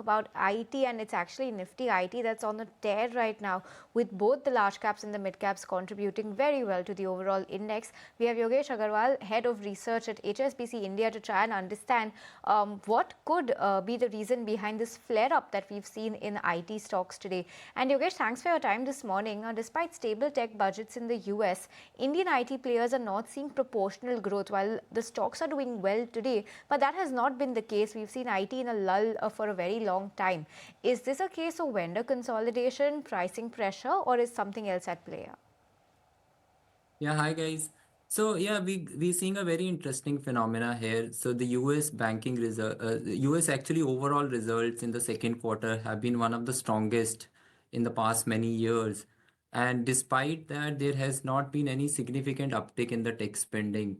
about IT, and it's actually Nifty IT that's on a tear right now, with both the large caps and the mid caps contributing very well to the overall index. We have Yogesh Aggarwal, head of research at HSBC India, to try and understand what could be the reason behind this flare up that we've seen in IT stocks today. And Yogesh, thanks for your time this morning. Despite stable tech budgets in the US, Indian IT players are not seeing proportional growth while the stocks are doing well today. But that has not been the case. We've seen IT in a lull for a very long time. Is this a case of vendor consolidation, pricing pressure, or is something else at play? Yeah, hi guys. So yeah, we're seeing a very interesting phenomena here. So the U.S. banking result, U.S. actually overall results in the second quarter have been one of the strongest in the past many years, and despite that, there has not been any significant uptick in the tech spending.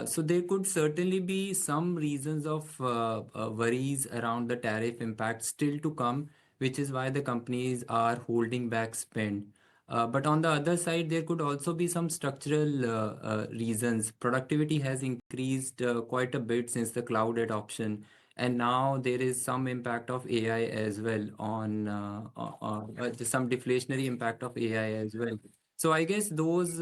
So there could certainly be some reasons of worries around the tariff impact still to come, which is why the companies are holding back spend. But on the other side, there could also be some structural reasons. Productivity has increased quite a bit since the cloud adoption, and now there is some impact of AI as well on some deflationary impact of AI as well. So I guess those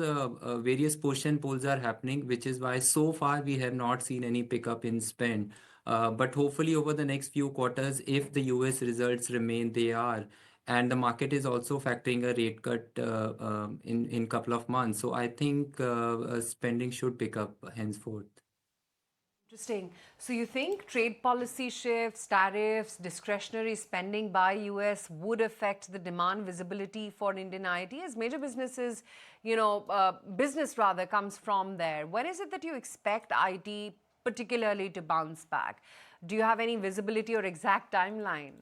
various push and pulls are happening, which is why so far we have not seen any pickup in spend. But hopefully over the next few quarters, if the US results remain they are, and the market is also factoring a rate cut in couple of months. So I think spending should pick up henceforth. Interesting. So you think trade policy shifts, tariffs, discretionary spending by US would affect the demand visibility for Indian IT as major businesses, business rather comes from there. When is it that you expect IT particularly to bounce back? Do you have any visibility or exact timeline?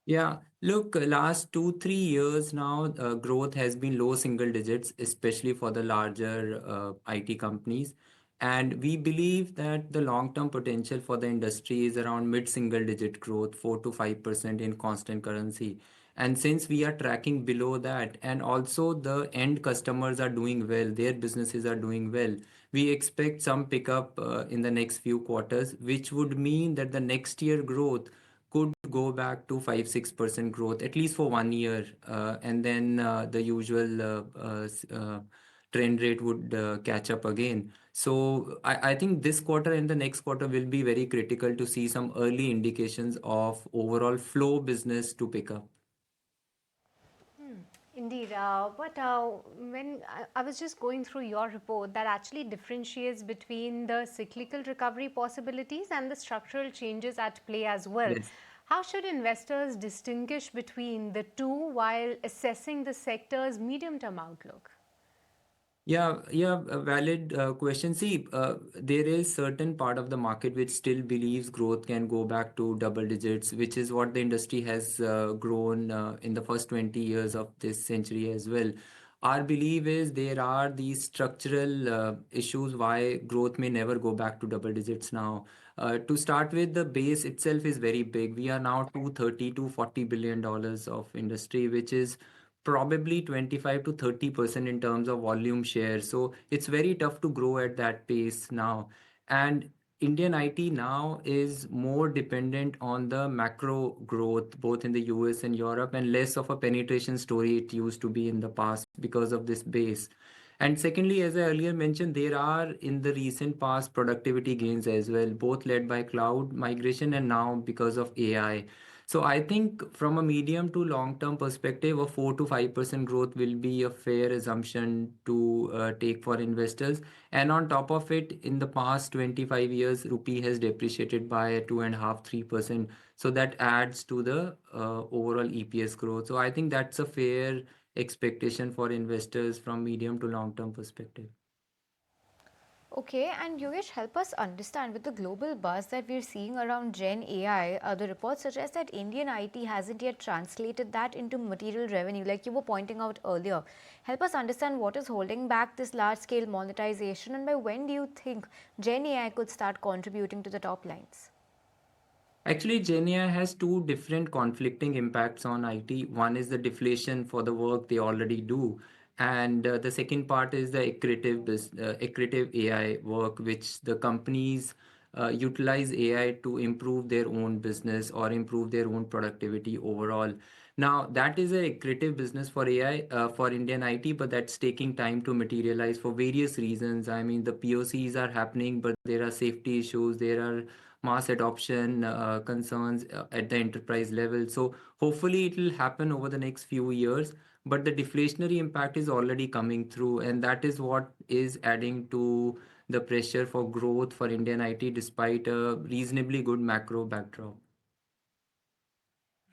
Yeah, look, last 2, 3 years now, growth has been low single digits, especially for the larger IT companies. And we believe that the long-term potential for the industry is around mid-single digit growth, 4 to 5% in constant currency. And since we are tracking below that, and also the end customers are doing well, their businesses are doing well, we expect some pickup in the next few quarters, which would mean that the next year growth could go back to 5, 6% growth at least for 1 year, and then the usual trend rate would catch up again. So I think this quarter and the next quarter will be very critical to see some early indications of overall flow business to pick up. Indeed, but when I was just going through your report, that actually differentiates between the cyclical recovery possibilities and the structural changes at play as well. Yes. How should investors distinguish between the two while assessing the sector's medium term outlook? Yeah, a valid question. See, there is certain part of the market which still believes growth can go back to double digits, which is what the industry has grown in the first 20 years of this century as well. Our belief is there are these structural issues why growth may never go back to double digits now. To start with, the base itself is very big. We are now 230 to 40 billion dollars of industry, which is probably 25 to 30% in terms of volume share. So it's very tough to grow at that pace now. And Indian IT now is more dependent on the macro growth, both in the US and Europe, and less of a penetration story it used to be in the past because of this base. And secondly, as I earlier mentioned, there are in the recent past productivity gains as well, both led by cloud migration and now because of AI. So I think from a medium to long term perspective, a 4 to 5% growth will be a fair assumption to take for investors. And on top of it, in the past 25 years, rupee has depreciated by 2.5, 3%. So that adds to the overall EPS growth. So I think that's a fair expectation for investors from medium to long term perspective. Okay, and Yogesh, help us understand with the global buzz that we're seeing around Gen AI. The reports suggest that Indian IT hasn't yet translated that into material revenue, like you were pointing out earlier. Help us understand what is holding back this large scale monetization, and by when do you think Gen AI could start contributing to the top lines? Actually, GenAI has two different conflicting impacts on IT. One is the deflation for the work they already do, and the second part is the accretive AI work, which the companies utilize AI to improve their own business or improve their own productivity overall. Now, that is a creative business for AI, for Indian IT, but that's taking time to materialize for various reasons. I mean, the POCs are happening, but there are safety issues, there are mass adoption concerns at the enterprise level. So, hopefully, it will happen over the next few years. But the deflationary impact is already coming through, and that is what is adding to the pressure for growth for Indian IT despite a reasonably good macro backdrop.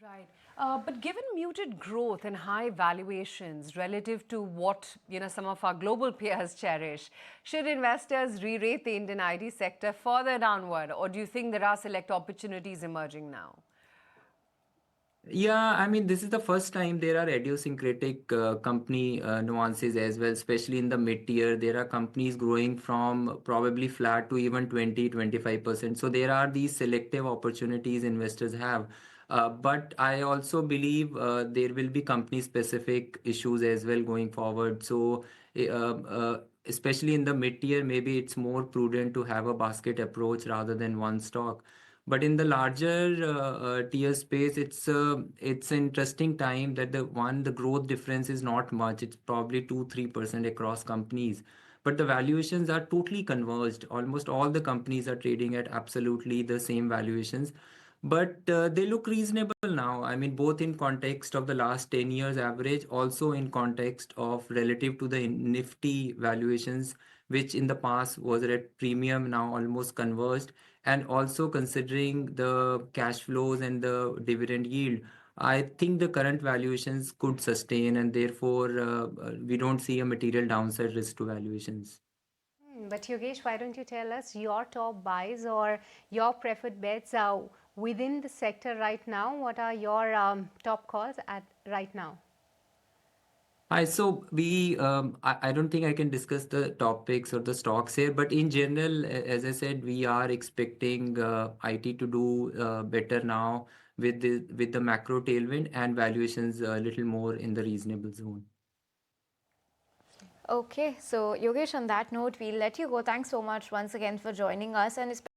Right. But given muted growth and high valuations relative to what some of our global peers cherish, should investors re-rate the Indian IT sector further downward, or do you think there are select opportunities emerging now? Yeah, I mean, this is the first time there are idiosyncratic company nuances as well, especially in the mid-tier. There are companies growing from probably flat to even 20-25%. So there are these selective opportunities investors have. But I also believe there will be company-specific issues as well going forward. So especially in the mid-tier, maybe it's more prudent to have a basket approach rather than one stock. But in the larger tier space, it's an interesting time that the growth difference is not much. It's probably 2-3% across companies, but the valuations are totally converged. Almost all the companies are trading at absolutely the same valuations, but they look reasonable now. I mean, both in context of the last 10 years average, also in context of relative to the Nifty valuations, which in the past was at premium, now almost converged, and also considering the cash flows and the dividend yield, I think the current valuations could sustain, and therefore we don't see a material downside risk to valuations. But Yogesh, why don't you tell us your top buys or your preferred bets within the sector right now? What are your top calls at right now? Hi, so I don't think I can discuss the topics or the stocks here, but in general, as I said, we are expecting IT to do better now with the macro tailwind and valuations a little more in the reasonable zone. Okay, so Yogesh, on that note, we'll let you go. Thanks so much once again for joining us, and